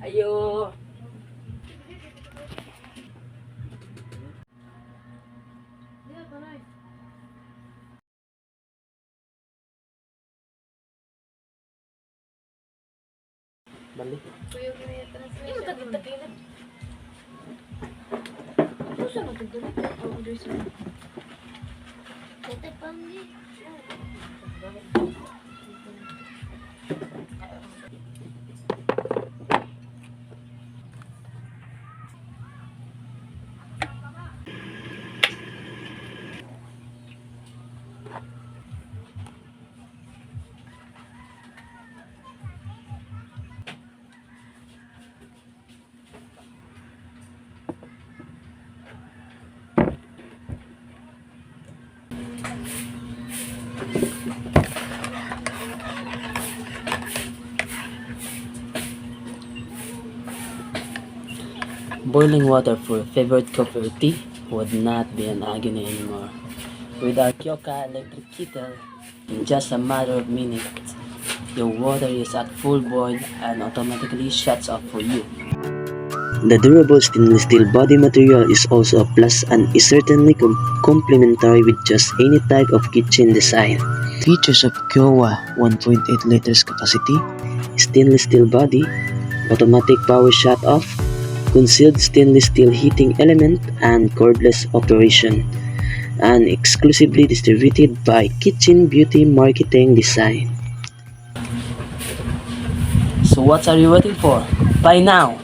Ayo. Balik. Yung taglit-taglit. Gusto mo taglit? Order sa Kote panggi. Boiling water for favorite cup of tea would not be an agony anymore. With our Kyowa electric kettle, in just a matter of minutes, your water is at full boil and automatically shuts off for you. The durable stainless steel body material is also a plus and is certainly complementary with just any type of kitchen design. Features of Kyowa 1.8 liters capacity, stainless steel body, automatic power shut-off, concealed stainless steel heating element, and cordless operation, and exclusively distributed by Kitchen Beauty Marketing Design. So what are you waiting for? Buy now!